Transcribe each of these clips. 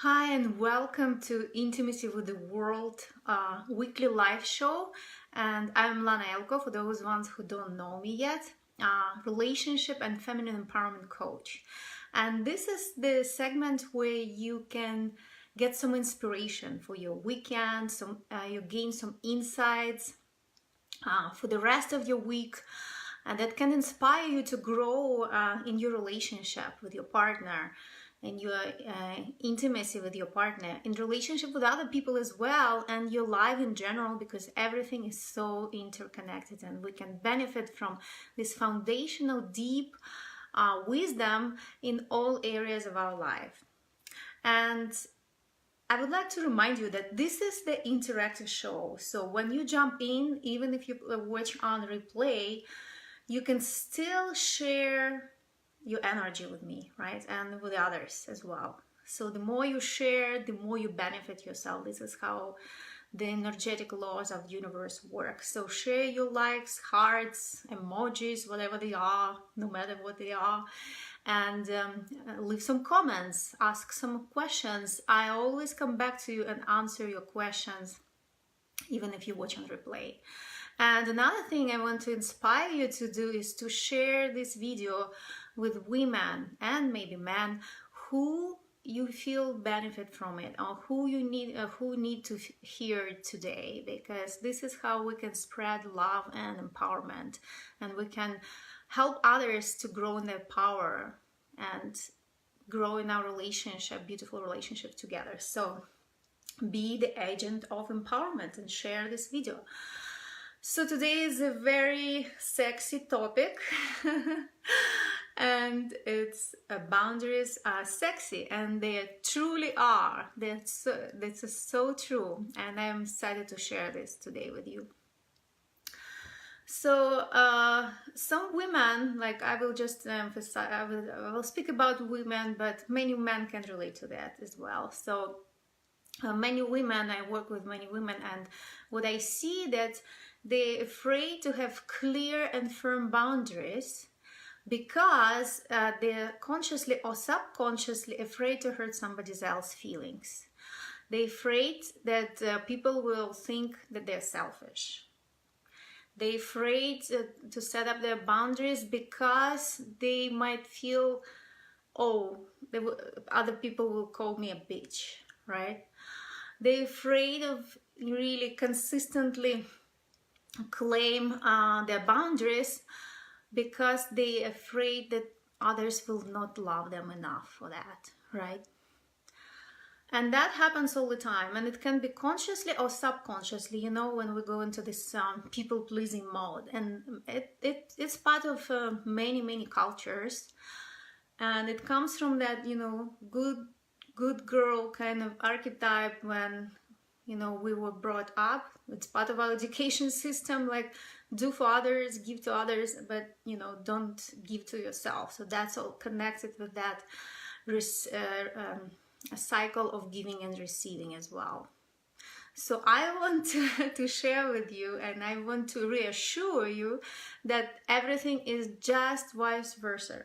Hi and welcome to Intimacy with the World weekly live show. And I'm Lana Elko, for those ones who don't know me yet, relationship and feminine empowerment coach. And this is the segment where you can get some inspiration for your weekend, you gain some insights for the rest of your week, and that can inspire you to grow in your relationship with your partner and your intimacy with your partner, in relationship with other people as well, and your life in general, because everything is so interconnected and we can benefit from this foundational deep wisdom in all areas of our life. And I would like to remind you that this is the interactive show. So when you jump in, even if you watch on replay, you can still share your energy with me, right? And with others as well. So the more you share, the more you benefit yourself. This is how the energetic laws of the universe work. So share your likes, hearts, emojis, whatever they are, no matter what they are. And leave some comments, ask some questions. I always come back to you and answer your questions, even if you watch on replay. And another thing I want to inspire you to do is to share this video with women and maybe men who you feel benefit from it, or who need to hear today, because this is how we can spread love and empowerment, and we can help others to grow in their power and grow in our relationship, beautiful relationship together. So be the agent of empowerment and share this video. So today is a very sexy topic and it's boundaries are sexy, and they truly are. That's so true, and I'm excited to share this today with you. So some women, like I will just emphasize, I will speak about women, but many men can relate to that as well. So many women, I work with many women, and what I see that they're afraid to have clear and firm boundaries because they're consciously or subconsciously afraid to hurt somebody else's feelings. They're afraid that people will think that they're selfish. They're afraid to set up their boundaries because they might feel, other people will call me a bitch, right? They're afraid of really consistently claim their boundaries because they're afraid that others will not love them enough for that, right? And that happens all the time, and it can be consciously or subconsciously, you know, when we go into this people-pleasing mode. And it's part of many cultures, and it comes from that, you know, good girl kind of archetype when, you know, we were brought up. It's part of our education system, like do for others, give to others, but, you know, don't give to yourself. So that's all connected with that a cycle of giving and receiving as well. So I want to share with you, and I want to reassure you that everything is just vice versa.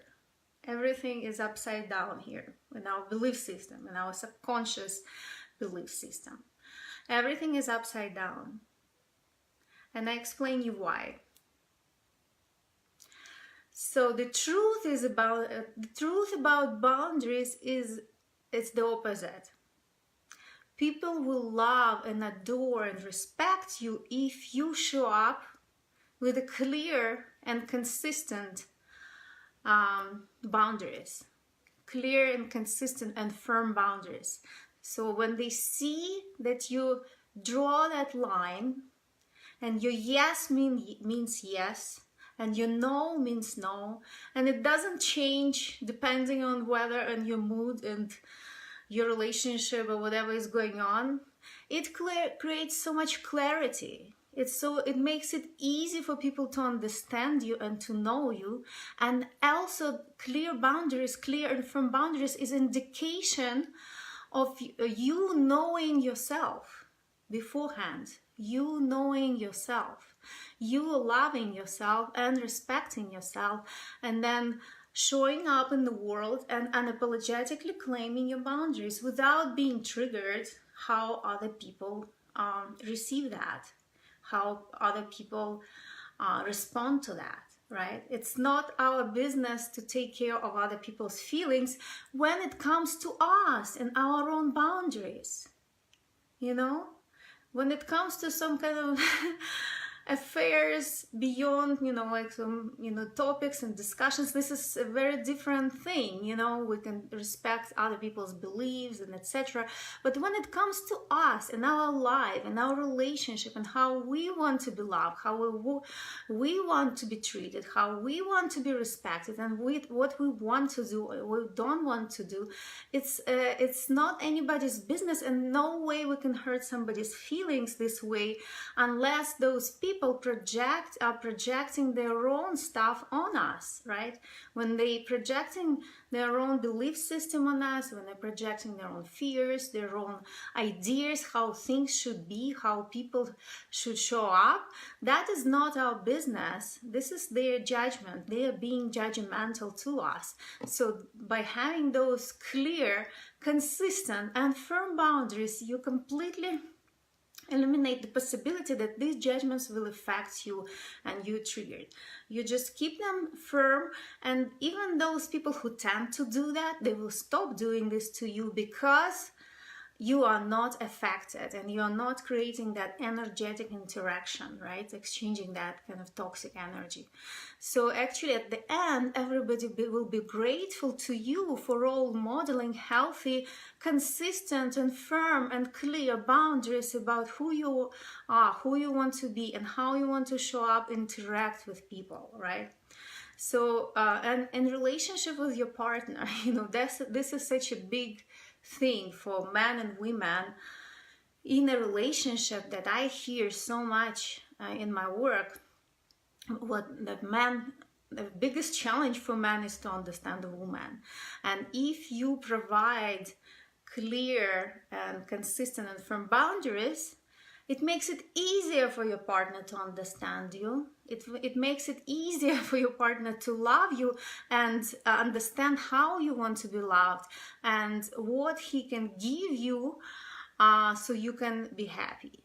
Everything is upside down here in our belief system, in our subconscious belief system. Everything is upside down. And I explain you why. So the truth about boundaries is it's the opposite. People will love and adore and respect you if you show up with a clear and consistent boundaries. Clear and consistent and firm boundaries. So when they see that you draw that line, and your yes means yes, and your no means no, and it doesn't change depending on whether and your mood and your relationship or whatever is going on, it creates so much clarity. It makes it easy for people to understand you and to know you. And also clear and firm boundaries is indication of you knowing yourself beforehand, you knowing yourself, you loving yourself and respecting yourself, and then showing up in the world and unapologetically claiming your boundaries without being triggered how other people receive that, how other people respond to that, right? It's not our business to take care of other people's feelings when it comes to us and our own boundaries, you know? When it comes to some kind of affairs beyond, like some, topics and discussions, this is a very different thing. We can respect other people's beliefs and etc. But when it comes to us and our life and our relationship and how we want to be loved, how we want to be treated, how we want to be respected, and what we want to do or we don't want to do, it's not anybody's business, and no way we can hurt somebody's feelings this way unless those people are projecting their own stuff on us, right? When they projecting their own belief system on us, when they're projecting their own fears, their own ideas, how things should be, how people should show up, that is not our business. This is their judgment. They are being judgmental to us. So by having those clear, consistent, and firm boundaries, you completely eliminate the possibility that these judgments will affect you and you triggered. You just keep them firm, and even those people who tend to do that, they will stop doing this to you because you are not affected and you are not creating that energetic interaction, right? Exchanging that kind of toxic energy. So actually at the end, everybody will be grateful to you for role modeling healthy, consistent and firm and clear boundaries about who you are, who you want to be, and how you want to show up, interact with people, right? So and in relationship with your partner, this is such a big thing for men and women in a relationship that I hear so much in my work. The biggest challenge for men is to understand the woman. And if you provide clear and consistent and firm boundaries, it makes it easier for your partner to understand you. It makes it easier for your partner to love you and understand how you want to be loved and what he can give you so you can be happy.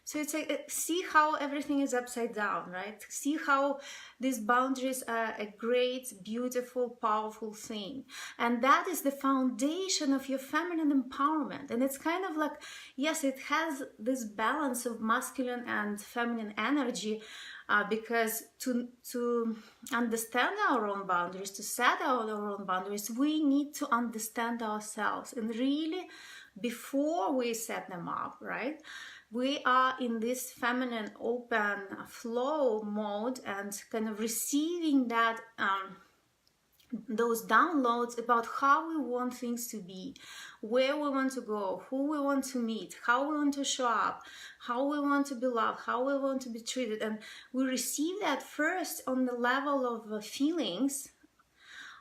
So it's like, see how everything is upside down, right? See how these boundaries are a great, beautiful, powerful thing. And that is the foundation of your feminine empowerment. And it's kind of like, yes, it has this balance of masculine and feminine energy, because to understand our own boundaries, to set our own boundaries, we need to understand ourselves. And really, before we set them up, right? We are in this feminine open flow mode and kind of receiving that those downloads about how we want things to be, where we want to go, who we want to meet, how we want to show up, how we want to be loved, how we want to be treated. And we receive that first on the level of feelings,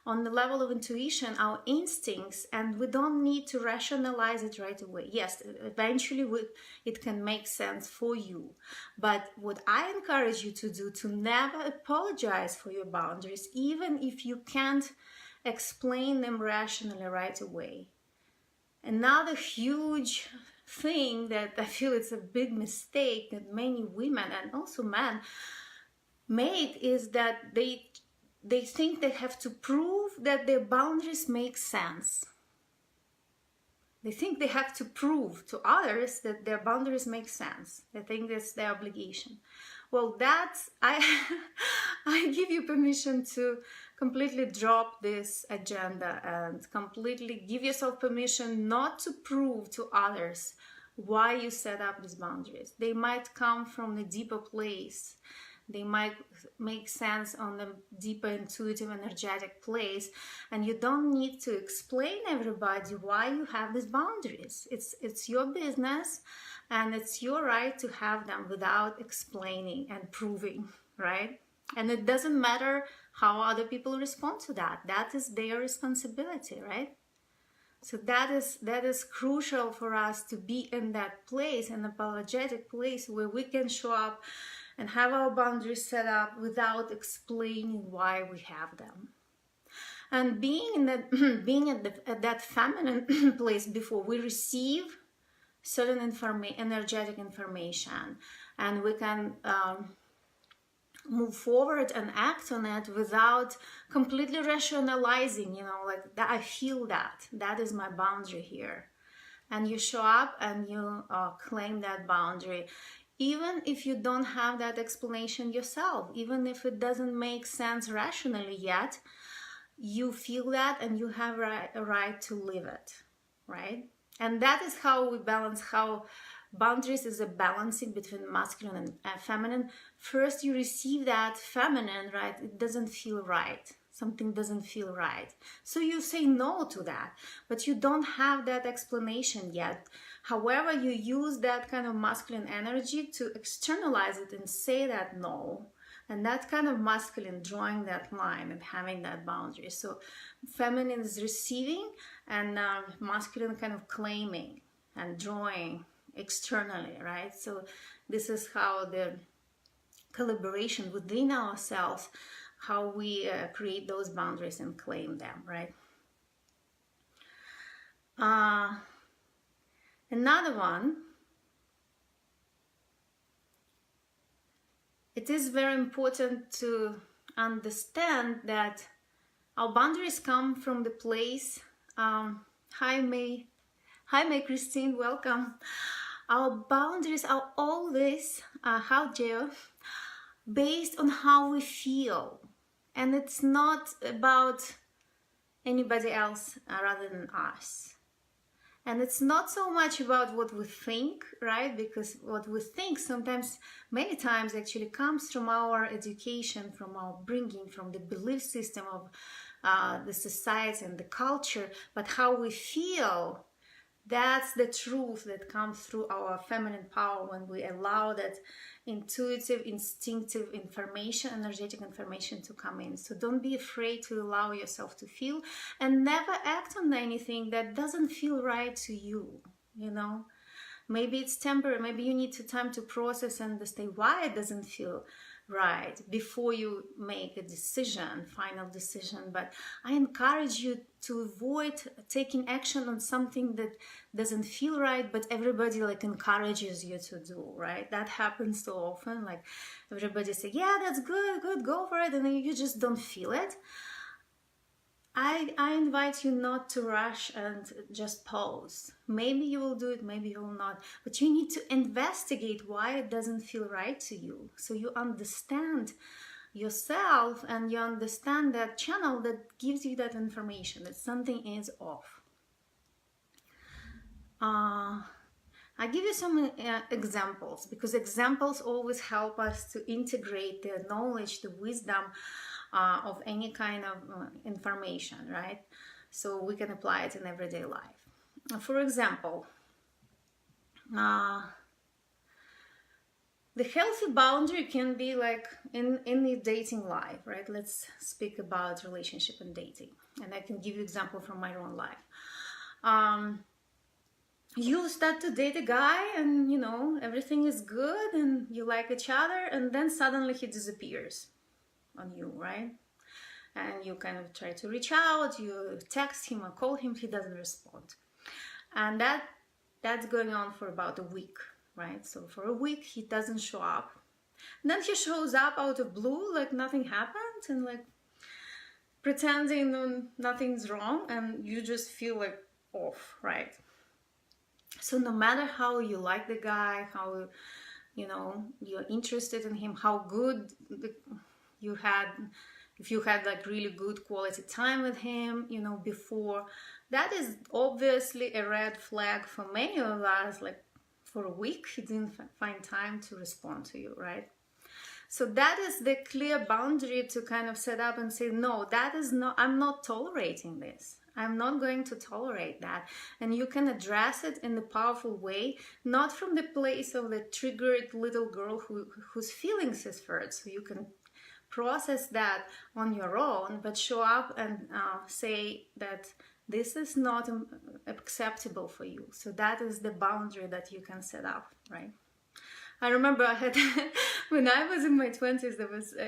on the level of intuition, our instincts, and we don't need to rationalize it right away. Yes, eventually it can make sense for you. But what I encourage you to do, to never apologize for your boundaries, even if you can't explain them rationally right away. Another huge thing that I feel it's a big mistake that many women and also men made is that they think they have to prove that their boundaries make sense. They think they have to prove to others that their boundaries make sense. They think that's their obligation. Well, I give you permission to completely drop this agenda and completely give yourself permission not to prove to others why you set up these boundaries. They might come from a deeper place. They might make sense on a deeper intuitive energetic place, and you don't need to explain everybody why you have these boundaries. It's your business and it's your right to have them without explaining and proving, right? And it doesn't matter how other people respond to that. That is their responsibility, right? So that is crucial for us to be in that place, an apologetic place where we can show up and have our boundaries set up without explaining why we have them. And being in that being at that feminine place before, we receive certain energetic information, and we can move forward and act on it without completely rationalizing, like that I feel that is my boundary here. And you show up and you claim that boundary, even if you don't have that explanation yourself, even if it doesn't make sense rationally yet. You feel that, and you have a right to live it, right? And that is how we balance, how boundaries is a balancing between masculine and feminine. First, you receive that feminine, right? It doesn't feel right. Something doesn't feel right. So you say no to that, but you don't have that explanation yet. However, you use that kind of masculine energy to externalize it and say that no. And that kind of masculine drawing that line and having that boundary. So feminine is receiving, and masculine kind of claiming and drawing externally, right? So this is how the collaboration within ourselves, how we create those boundaries and claim them, right? Another one, it is very important to understand that our boundaries come from the place. Hi May Christine, welcome. Our boundaries are always, how Geo, based on how we feel, and it's not about anybody else rather than us. And it's not so much about what we think, right? Because what we think sometimes, many times, actually comes from our education, from our bringing, from the belief system of the society and the culture. But how we feel, that's the truth that comes through our feminine power when we allow that intuitive, instinctive information, energetic information to come in. So don't be afraid to allow yourself to feel, and never act on anything that doesn't feel right to you, Maybe it's temporary, maybe you need time to process and understand why it doesn't feel right before you make a decision, final decision. But I encourage you to avoid taking action on something that doesn't feel right, but everybody encourages you to do, right? That happens so often. Everybody say, yeah, that's good, go for it, and then you just don't feel it. I invite you not to rush and just pause. Maybe you will do it, maybe you will not. But you need to investigate why it doesn't feel right to you. So you understand yourself, and you understand that channel that gives you that information, that something is off. I give you some examples, because examples always help us to integrate the knowledge, the wisdom of any kind of information, right? So we can apply it in everyday life. For example, the healthy boundary can be in the dating life, right? Let's speak about relationship and dating. And I can give you example from my own life. You start to date a guy, and everything is good and you like each other, and then suddenly he disappears on you, right? And you kind of try to reach out, you text him or call him, he doesn't respond. And that's going on for about a week, right? So for a week he doesn't show up. And then he shows up out of blue, like nothing happened, and pretending nothing's wrong, and you just feel off, right? So no matter how you like the guy, how you're interested in him, how good you had, if you had really good quality time with him, before, that is obviously a red flag for many of us. For a week he didn't find time to respond to you, right? So that is the clear boundary to kind of set up and say, no, I'm not tolerating this. I'm not going to tolerate that. And you can address it in a powerful way, not from the place of the triggered little girl whose feelings is hurt. So you can process that on your own, but show up and say that this is not acceptable for you. So that is the boundary that you can set up, right? I remember I had when I was in my 20s,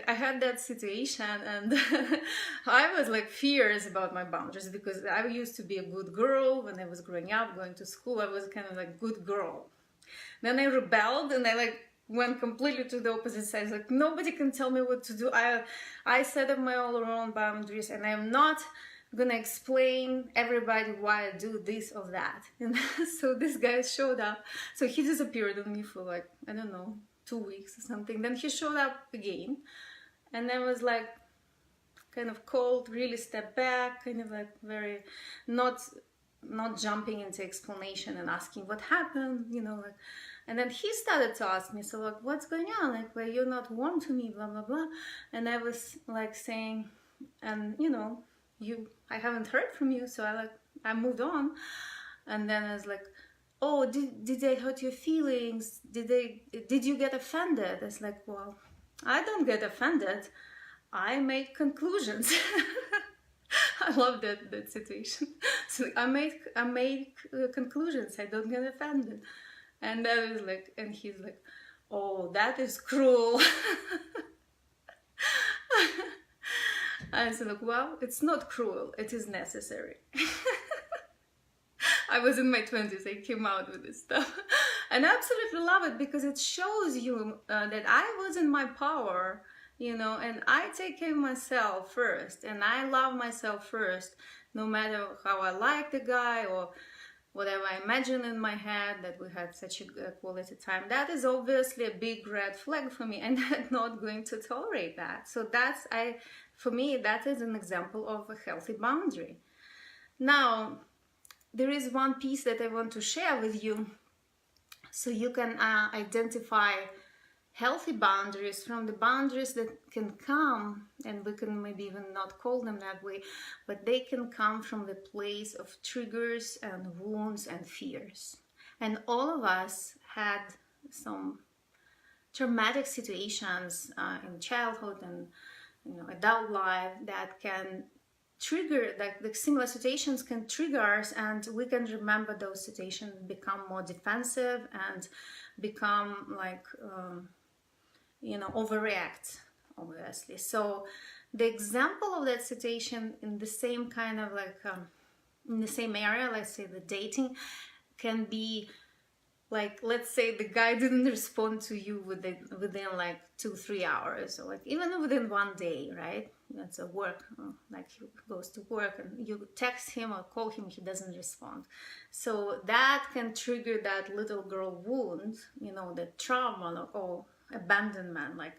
I had that situation, and I was like fierce about my boundaries because I used to be a good girl when I was growing up, going to school. I was kind of like good girl. Then I rebelled and I like went completely to the opposite side. Like nobody can tell me what to do. I set up my own boundaries, and I'm not gonna explain everybody why I do this or that. And so this guy showed up. So he disappeared on me for like, I don't know, 2 weeks or something. Then he showed up again, and I was like kind of cold, really stepped back, kind of like very not jumping into explanation and asking what happened, you know, like. And then he started to ask me, so like, what's going on? Like, well, you're not warm to me, blah, blah, blah. And I was like saying, and you know, I haven't heard from you. So I moved on. And then I was like, oh, did they hurt your feelings? Did you get offended? It's like, well, I don't get offended. I make conclusions. I love that situation. So I make conclusions. I don't get offended. And I was like, and he's like, oh, that is cruel. I said, like, well, it's not cruel. It is necessary. I was in my 20s. I came out with this stuff. And I absolutely love it because it shows you that I was in my power, you know, and I take care of myself first. And I love myself first, no matter how I like the guy or whatever I imagine in my head that we had such a good quality time. That is obviously a big red flag for me, and I'm not going to tolerate that. So for me, that is an example of a healthy boundary. Now, there is one piece that I want to share with you so you can identify healthy boundaries from the boundaries that can come, and we can maybe even not call them that way, but they can come from the place of triggers and wounds and fears. And all of us had some traumatic situations in childhood and, you know, adult life that can trigger, like the similar situations can trigger us, and we can remember those situations, become more defensive and become like you know, overreact, obviously. So the example of that situation in the same kind of like in the same area, let's say the dating, can be like, let's say the guy didn't respond to you within like 2-3 hours, or like even within 1 day, right? That's a work, like he goes to work and you text him or call him, he doesn't respond. So that can trigger that little girl wound, you know, the trauma, like, oh, abandonment, like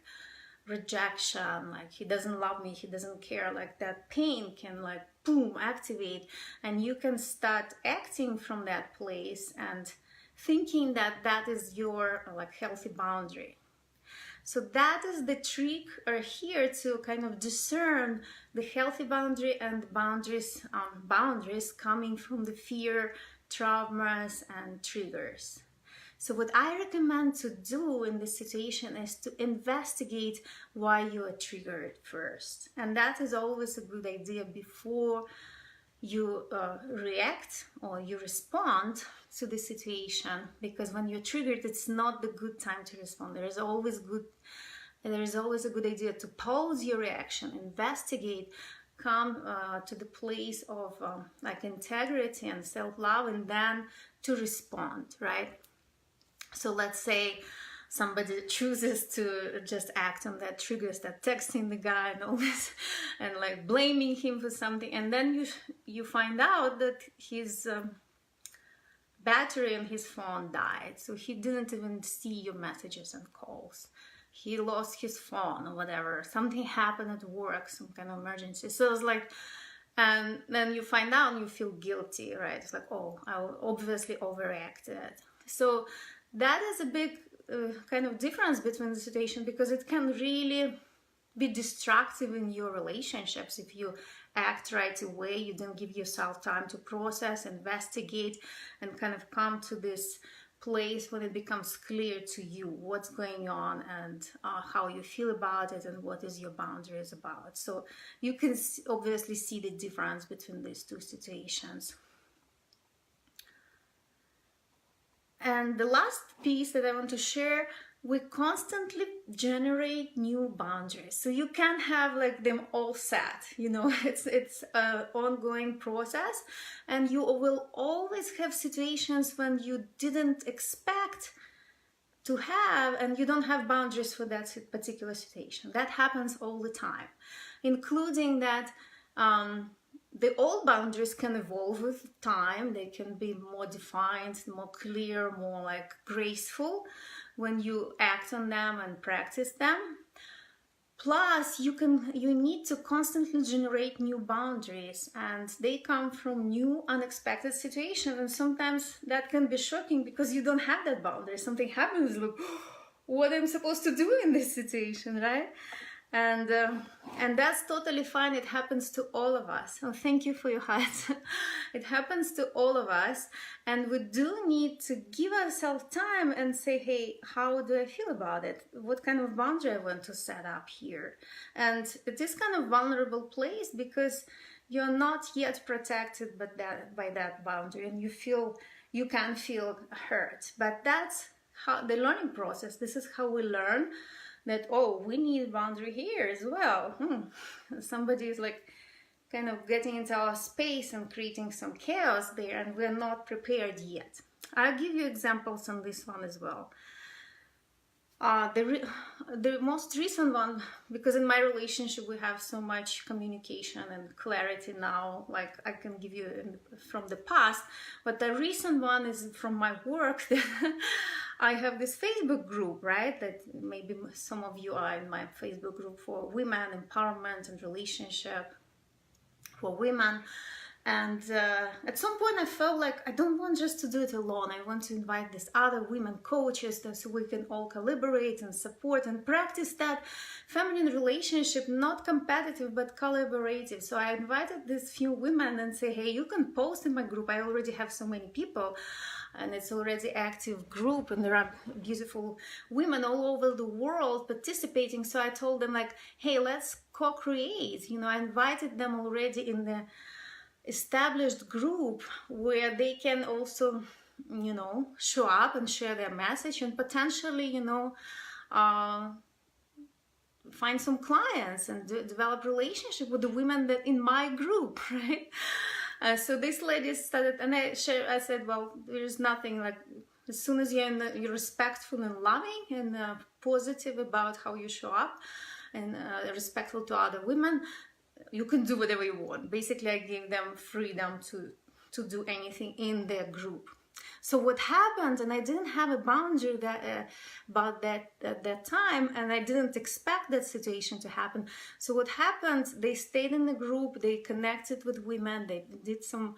rejection, like he doesn't love me, he doesn't care, like that pain can like boom activate, and you can start acting from that place and thinking that that is your like healthy boundary. So that is the trick here to kind of discern the healthy boundary and boundaries coming from the fear, traumas, and triggers. So what I recommend to do in this situation is to investigate why you are triggered first. And that is always a good idea before you react or you respond to the situation, because when you're triggered, it's not the good time to respond. There is always a good idea to pause your reaction, investigate, come to the place of like integrity and self-love, and then to respond, right? So let's say somebody chooses to just act on that trigger, start texting the guy and all this, and like blaming him for something, and then you find out that his battery on his phone died, so he didn't even see your messages and calls. He lost his phone or whatever. Something happened at work, some kind of emergency. So it's like, and then you find out and you feel guilty, right? It's like, oh, I obviously overreacted. So that is a big kind of difference between the situation, because it can really be destructive in your relationships if you act right away. You don't give yourself time to process, investigate, and kind of come to this place when it becomes clear to you what's going on and how you feel about it and what is your boundaries about. So you can obviously see the difference between these two situations. And the last piece that I want to share we constantly generate new boundaries, so you can't have like them all set, you know. It's an ongoing process, and you will always have situations when you didn't expect to have, and you don't have boundaries for that particular situation. That happens all the time, including that the old boundaries can evolve with time. They can be more defined, more clear, more like graceful when you act on them and practice them. Plus, you need to constantly generate new boundaries, and they come from new unexpected situations. And sometimes that can be shocking because you don't have that boundary. Something happens, like, what am I supposed to do in this situation, right? And that's totally fine. It happens to all of us. Oh, thank you for your heart. It happens to all of us, and we do need to give ourselves time and say, hey, how do I feel about it? What kind of boundary I want to set up here? And it is kind of vulnerable place because you're not yet protected by that boundary, and you can feel hurt. But that's how the learning process. This is how we learn that, oh, we need boundary here as well. Somebody is like kind of getting into our space and creating some chaos there, and we're not prepared yet. I'll give you examples on this one as well. The most recent one, because in my relationship we have so much communication and clarity now, like I can give you from the past, but the recent one is from my work. I have this Facebook group, right, that maybe some of you are in my Facebook group for women empowerment and relationship for women. And at some point I felt like I don't want just to do it alone. I want to invite these other women coaches so we can all collaborate and support and practice that feminine relationship, not competitive, but collaborative. So I invited these few women and say, hey, you can post in my group. I already have so many people, and it's already active group, and there are beautiful women all over the world participating. So I told them like, hey, let's co-create. You know, I invited them already in the established group where they can also, you know, show up and share their message and potentially, you know, find some clients and develop relationship with the women that in my group, right? So this lady started, and I said, well, there's nothing like, as soon as you're respectful and loving and positive about how you show up and respectful to other women, you can do whatever you want. Basically, I gave them freedom to do anything in their group. So what happened, and I didn't have a boundary about that at that time, and I didn't expect that situation to happen. So what happened, they stayed in the group, they connected with women, they did some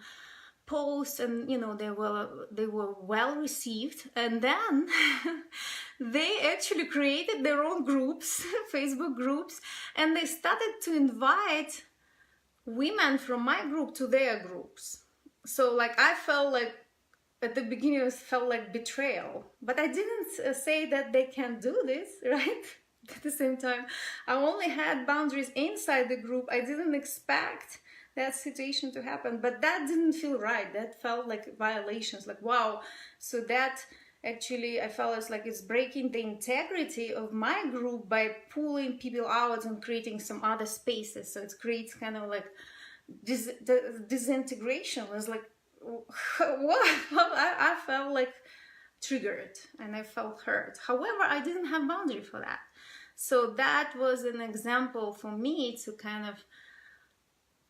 posts, and you know, they were well received. And then they actually created their own groups, Facebook groups, and they started to invite women from my group to their groups. So like I felt like at the beginning it felt like betrayal, but I didn't say that they can't do this, right? At the same time, I only had boundaries inside the group. I didn't expect that situation to happen, but that didn't feel right. That felt like violations, like, wow. So that actually I felt as like it's breaking the integrity of my group by pulling people out and creating some other spaces. So it creates kind of like disintegration. It was like, what? I felt like triggered and I felt hurt. However, I didn't have boundary for that. So that was an example for me to kind of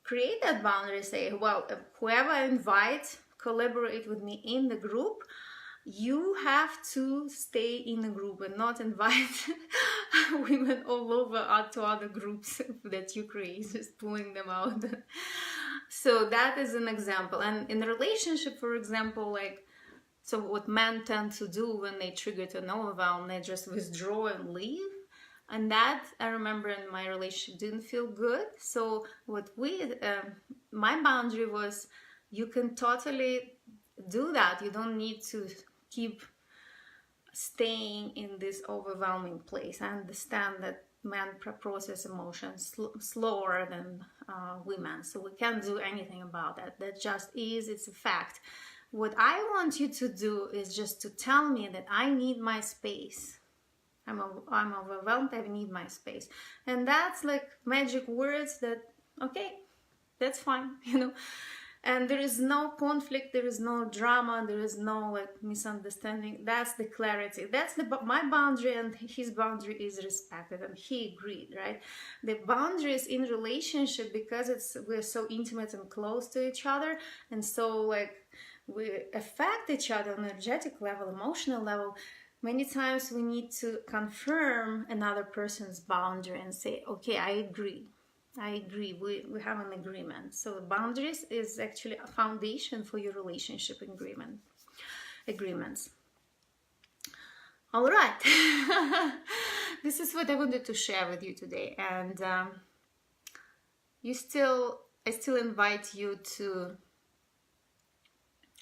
create that boundary, say, well, whoever I invite, collaborate with me in the group, you have to stay in the group and not invite women all over to other groups that you create, just pulling them out. So that is an example. And in a relationship, for example, like, so what men tend to do when they trigger to an overwhelm, they just withdraw and leave. And that, I remember in my relationship, didn't feel good. So what my boundary was, you can totally do that. You don't need to keep staying in this overwhelming place. I understand that men process emotions slower than women. So we can't do anything about that. That just is, it's a fact. What I want you to do is just to tell me that I need my space. I'm overwhelmed, I need my space. And that's like magic words that, okay, that's fine, you know. And there is no conflict, there is no drama, there is no like misunderstanding. That's the clarity. That's my boundary, and his boundary is respected, and he agreed, right? The boundaries in relationship, because we're so intimate and close to each other, and so like we affect each other on energetic level, emotional level. Many times we need to confirm another person's boundary and say, okay, I agree, we have an agreement. So boundaries is actually a foundation for your relationship agreements. All right. This is what I wanted to share with you today. And I still invite you to,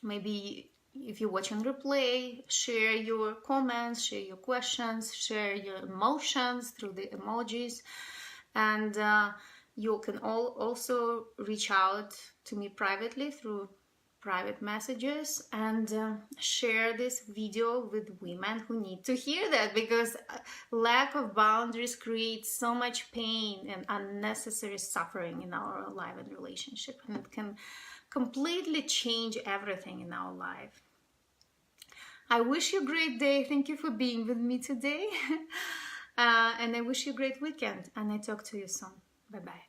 maybe if you're watching replay, share your comments, share your questions, share your emotions through the emojis. And you can also reach out to me privately through private messages, and share this video with women who need to hear that, because lack of boundaries creates so much pain and unnecessary suffering in our life and relationship, and it can completely change everything in our life. I wish you a great day. Thank you for being with me today. And I wish you a great weekend, and I talk to you soon. Bye-bye.